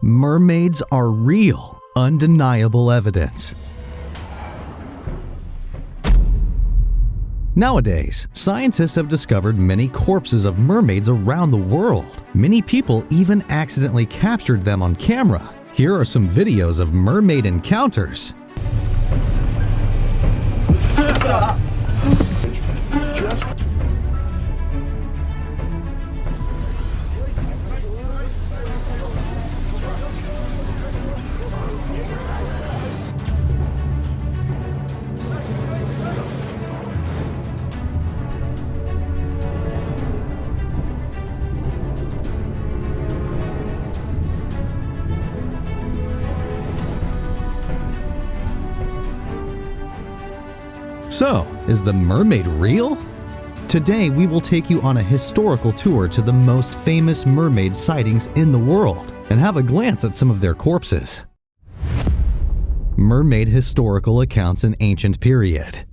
Mermaids are real, undeniable evidence. Nowadays, scientists have discovered many corpses of mermaids around the world. Many people even accidentally captured them on camera. Here are some videos of mermaid encounters. So, is the mermaid real? Today we will take you on a historical tour to the most famous mermaid sightings in the world and have a glance at some of their corpses. Mermaid historical accounts in ancient period.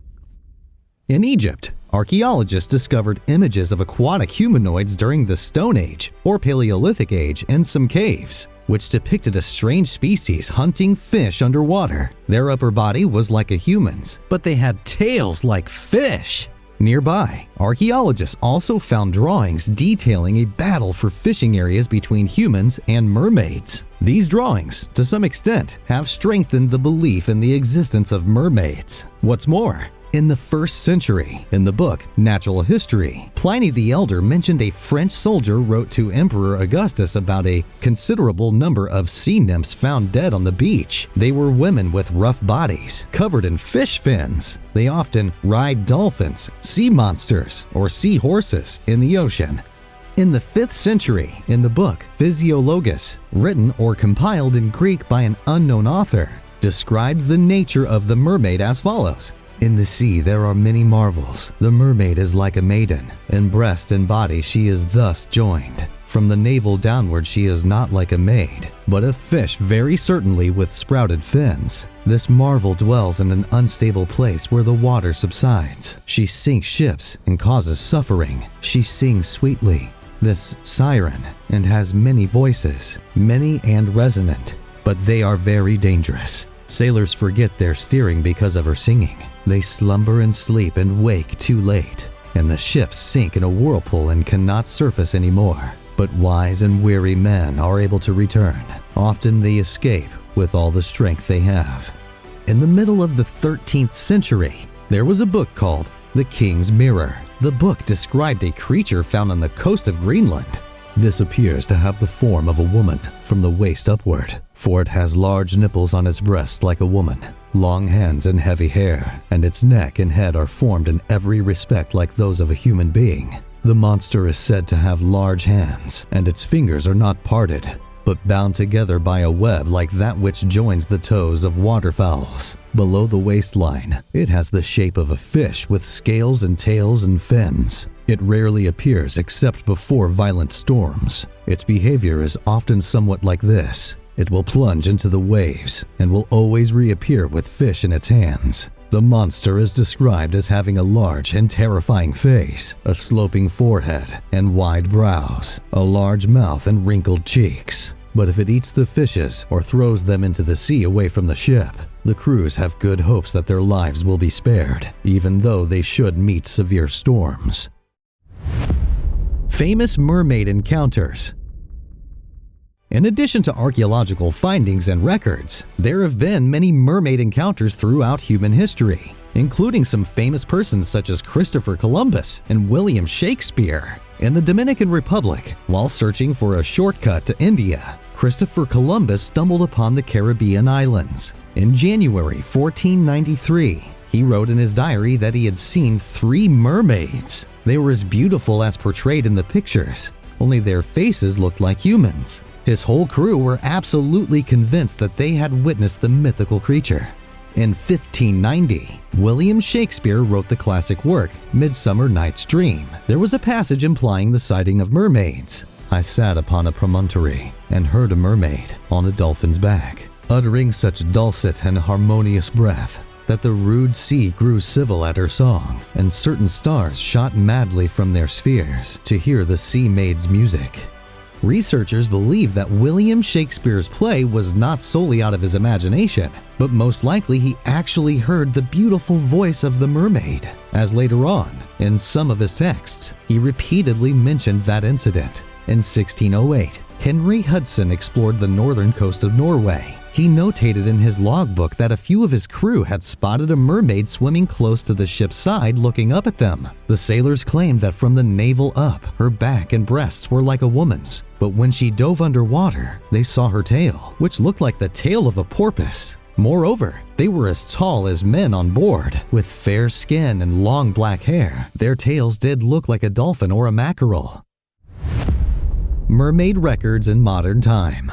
In Egypt, archaeologists discovered images of aquatic humanoids during the Stone Age or Paleolithic Age in some caves, which depicted a strange species hunting fish underwater. Their upper body was like a human's, but they had tails like fish. Nearby, archaeologists also found drawings detailing a battle for fishing areas between humans and mermaids. These drawings, to some extent, have strengthened the belief in the existence of mermaids. What's more, in the 1st century, in the book Natural History, Pliny the Elder mentioned a French soldier wrote to Emperor Augustus about a considerable number of sea nymphs found dead on the beach. They were women with rough bodies, covered in fish fins. They often ride dolphins, sea monsters, or sea horses in the ocean. In the 5th century, in the book Physiologus, written or compiled in Greek by an unknown author, described the nature of the mermaid as follows. In the sea there are many marvels. The mermaid is like a maiden. In breast and body she is thus joined. From the navel downward she is not like a maid, but a fish very certainly with sprouted fins. This marvel dwells in an unstable place where the water subsides. She sinks ships and causes suffering. She sings sweetly, this siren, and has many voices, many and resonant, but they are very dangerous. Sailors forget their steering because of her singing. They slumber and sleep and wake too late, and the ships sink in a whirlpool and cannot surface anymore. But wise and weary men are able to return. Often they escape with all the strength they have. In the middle of the 13th century, there was a book called The King's Mirror. The book described a creature found on the coast of Greenland. This appears to have the form of a woman from the waist upward, for it has large nipples on its breast like a woman, long hands and heavy hair, and its neck and head are formed in every respect like those of a human being. The monster is said to have large hands, and its fingers are not parted, but bound together by a web like that which joins the toes of waterfowls. Below the waistline, it has the shape of a fish with scales and tails and fins. It rarely appears except before violent storms. Its behavior is often somewhat like this. It will plunge into the waves and will always reappear with fish in its hands. The monster is described as having a large and terrifying face, a sloping forehead and wide brows, a large mouth and wrinkled cheeks. But if it eats the fishes or throws them into the sea away from the ship, the crews have good hopes that their lives will be spared, even though they should meet severe storms. Famous mermaid encounters. In addition to archaeological findings and records, there have been many mermaid encounters throughout human history, including some famous persons such as Christopher Columbus and William Shakespeare. In the Dominican Republic, while searching for a shortcut to India, Christopher Columbus stumbled upon the Caribbean islands. In January 1493, he wrote in his diary that he had seen 3 mermaids. They were as beautiful as portrayed in the pictures, only their faces looked like humans. His whole crew were absolutely convinced that they had witnessed the mythical creature. In 1590, William Shakespeare wrote the classic work Midsummer Night's Dream. There was a passage implying the sighting of mermaids. I sat upon a promontory and heard a mermaid on a dolphin's back, uttering such dulcet and harmonious breath that the rude sea grew civil at her song, and certain stars shot madly from their spheres to hear the sea maid's music. Researchers believe that William Shakespeare's play was not solely out of his imagination, but most likely he actually heard the beautiful voice of the mermaid, as later on, in some of his texts, he repeatedly mentioned that incident. In 1608, Henry Hudson explored the northern coast of Norway. He notated in his logbook that a few of his crew had spotted a mermaid swimming close to the ship's side looking up at them. The sailors claimed that from the navel up, her back and breasts were like a woman's, but when she dove underwater, they saw her tail, which looked like the tail of a porpoise. Moreover, they were as tall as men on board, with fair skin and long black hair. Their tails did look like a dolphin or a mackerel. Mermaid records in modern time.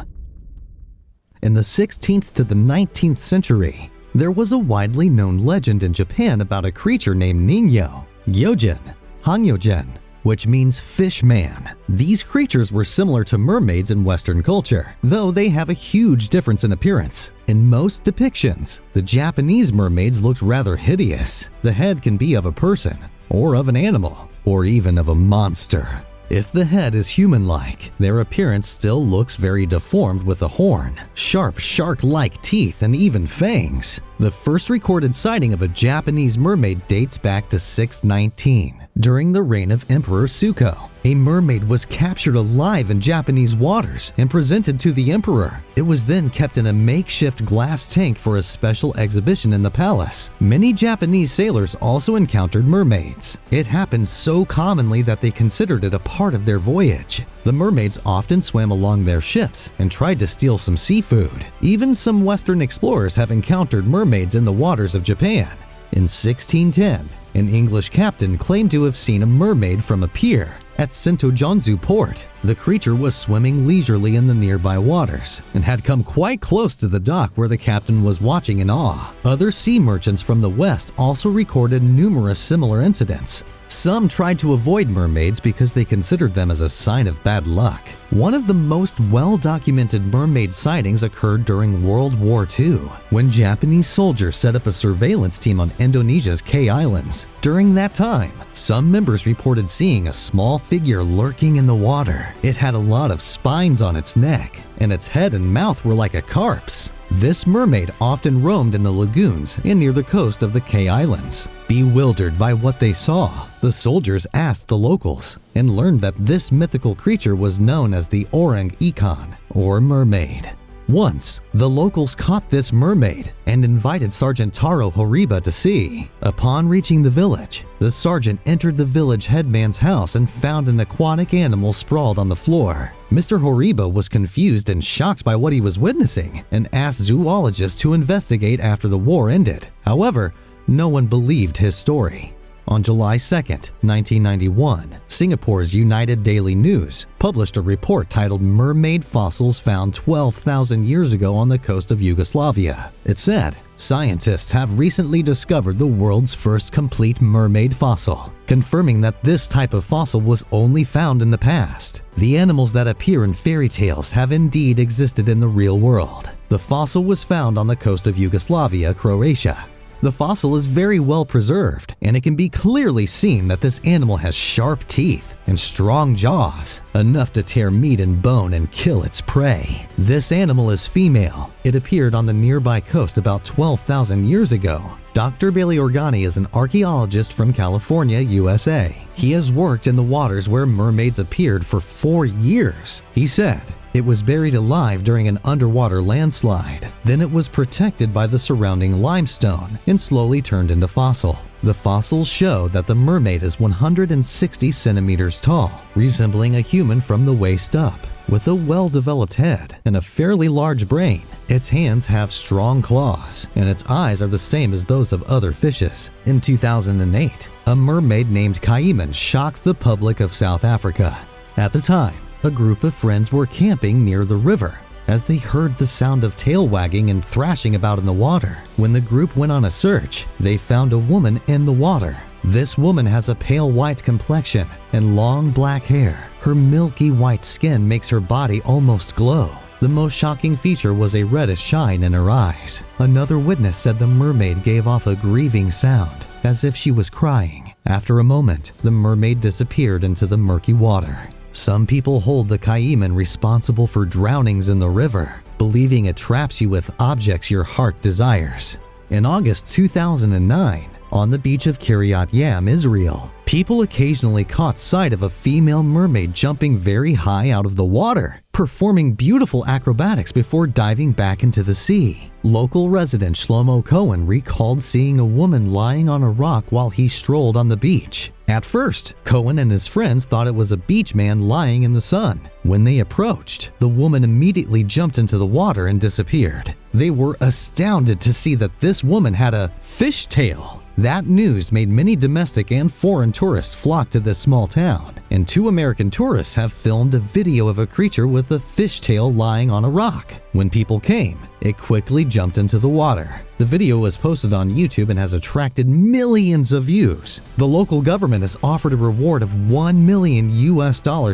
In the 16th to the 19th century, there was a widely known legend in Japan about a creature named Ningyo, Gyojin, Hangyojen, which means fish man. These creatures were similar to mermaids in Western culture, though they have a huge difference in appearance. In most depictions, the Japanese mermaids looked rather hideous. The head can be of a person, or of an animal, or even of a monster. If the head is human-like, their appearance still looks very deformed with a horn, sharp shark-like teeth, and even fangs. The first recorded sighting of a Japanese mermaid dates back to 619, during the reign of Emperor Suko. A mermaid was captured alive in Japanese waters and presented to the emperor. It was then kept in a makeshift glass tank for a special exhibition in the palace. Many Japanese sailors also encountered mermaids. It happened so commonly that they considered it a part of their voyage. The mermaids often swam along their ships and tried to steal some seafood. Even some Western explorers have encountered mermaids in the waters of Japan. In 1610, an English captain claimed to have seen a mermaid from a pier at Sentojonzu port. The creature was swimming leisurely in the nearby waters and had come quite close to the dock where the captain was watching in awe. Other sea merchants from the west also recorded numerous similar incidents. Some tried to avoid mermaids because they considered them as a sign of bad luck. One of the most well-documented mermaid sightings occurred during World War II, when Japanese soldiers set up a surveillance team on Indonesia's K Islands. During that time, some members reported seeing a small figure lurking in the water. It had a lot of spines on its neck, and its head and mouth were like a carp's. This mermaid often roamed in the lagoons and near the coast of the K Islands. Bewildered by what they saw, the soldiers asked the locals and learned that this mythical creature was known as the Orang Ikan, or mermaid. Once, the locals caught this mermaid and invited Sergeant Taro Horiba to see. Upon reaching the village, the sergeant entered the village headman's house and found an aquatic animal sprawled on the floor. Mr. Horiba was confused and shocked by what he was witnessing and asked zoologists to investigate after the war ended. However, no one believed his story. On July 2, 1991, Singapore's United Daily News published a report titled "Mermaid Fossils Found 12,000 Years Ago on the Coast of Yugoslavia." It said, "Scientists have recently discovered the world's first complete mermaid fossil, confirming that this type of fossil was only found in the past. The animals that appear in fairy tales have indeed existed in the real world. The fossil was found on the coast of Yugoslavia, Croatia. The fossil is very well preserved, and it can be clearly seen that this animal has sharp teeth and strong jaws, enough to tear meat and bone and kill its prey. This animal is female. It appeared on the nearby coast about 12,000 years ago." Dr. Bailey Organi is an archaeologist from California, USA. He has worked in the waters where mermaids appeared for 4 years. He said, "It was buried alive during an underwater landslide. Then it was protected by the surrounding limestone and slowly turned into fossil. The fossils show that the mermaid is 160 centimeters tall, resembling a human from the waist up. With a well-developed head and a fairly large brain, its hands have strong claws, and its eyes are the same as those of other fishes." In 2008, a mermaid named Caiman shocked the public of South Africa. At the time, a group of friends were camping near the river as they heard the sound of tail wagging and thrashing about in the water. When the group went on a search, they found a woman in the water. This woman has a pale white complexion and long black hair. Her milky white skin makes her body almost glow. The most shocking feature was a reddish shine in her eyes. Another witness said the mermaid gave off a grieving sound, as if she was crying. After a moment, the mermaid disappeared into the murky water. Some people hold the caiman responsible for drownings in the river, believing it traps you with objects your heart desires. In August 2009, on the beach of Kiryat Yam, Israel, people occasionally caught sight of a female mermaid jumping very high out of the water, performing beautiful acrobatics before diving back into the sea. Local resident Shlomo Cohen recalled seeing a woman lying on a rock while he strolled on the beach. At first, Cohen and his friends thought it was a beach man lying in the sun. When they approached, the woman immediately jumped into the water and disappeared. They were astounded to see that this woman had a fishtail. That news made many domestic and foreign tourists flock to this small town, and 2 American tourists have filmed a video of a creature with a fishtail lying on a rock. When people came, it quickly jumped into the water. The video was posted on YouTube and has attracted millions of views. The local government has offered a reward of $1 million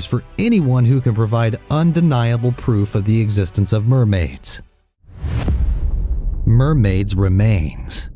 for anyone who can provide undeniable proof of the existence of mermaids. Mermaids' remains.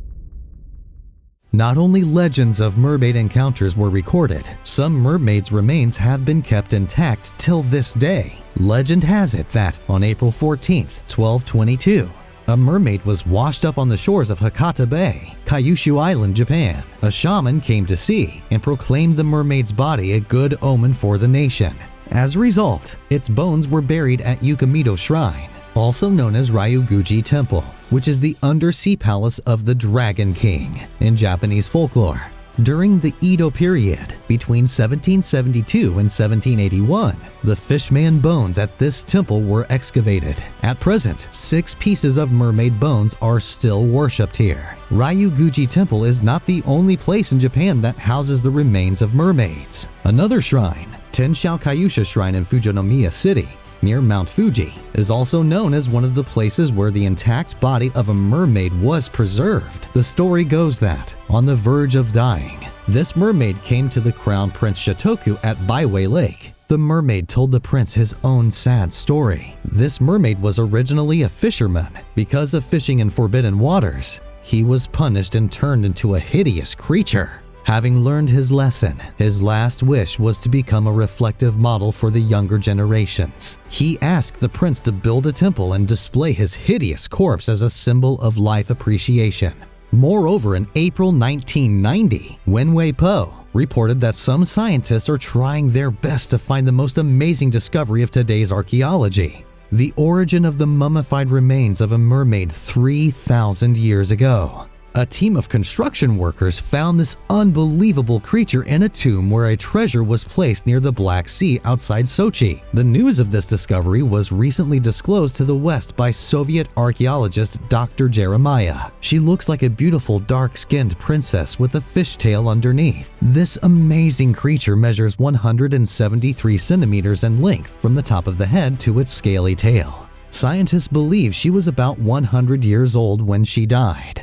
Not only legends of mermaid encounters were recorded, some mermaids' remains have been kept intact till this day. Legend has it that on April 14, 1222, a mermaid was washed up on the shores of Hakata Bay, Kyushu Island, Japan. A shaman came to see and proclaimed the mermaid's body a good omen for the nation. As a result, its bones were buried at Yukimito Shrine, also known as Ryuguji Temple, which is the undersea palace of the Dragon King in Japanese folklore. During the Edo period, between 1772 and 1781, the fishman bones at this temple were excavated. At present, 6 pieces of mermaid bones are still worshipped here. Ryuguji Temple is not the only place in Japan that houses the remains of mermaids. Another shrine, Tenshou Kyusha Shrine in Fujinomiya City, near Mount Fuji, is also known as one of the places where the intact body of a mermaid was preserved. The story goes that, on the verge of dying, this mermaid came to the Crown Prince Shotoku at Baiwei Lake. The mermaid told the prince his own sad story. This mermaid was originally a fisherman. Because of fishing in forbidden waters, he was punished and turned into a hideous creature. Having learned his lesson, his last wish was to become a reflective model for the younger generations. He asked the prince to build a temple and display his hideous corpse as a symbol of life appreciation. Moreover, in April 1990, Wenwei Po reported that some scientists are trying their best to find the most amazing discovery of today's archaeology: the origin of the mummified remains of a mermaid 3,000 years ago. A team of construction workers found this unbelievable creature in a tomb where a treasure was placed near the Black Sea outside Sochi. The news of this discovery was recently disclosed to the West by Soviet archaeologist Dr. Jeremiah. She looks like a beautiful dark-skinned princess with a fishtail underneath. This amazing creature measures 173 centimeters in length from the top of the head to its scaly tail. Scientists believe she was about 100 years old when she died.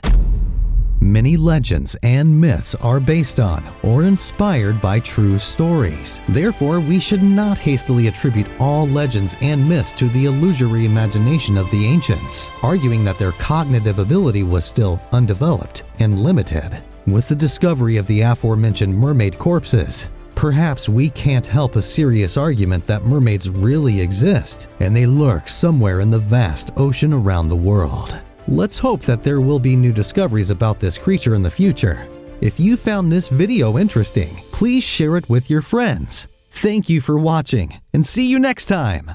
Many legends and myths are based on or inspired by true stories. Therefore, we should not hastily attribute all legends and myths to the illusory imagination of the ancients, arguing that their cognitive ability was still undeveloped and limited. With the discovery of the aforementioned mermaid corpses, perhaps we can't help a serious argument that mermaids really exist and they lurk somewhere in the vast ocean around the world. Let's hope that there will be new discoveries about this creature in the future. If you found this video interesting, please share it with your friends. Thank you for watching, and see you next time!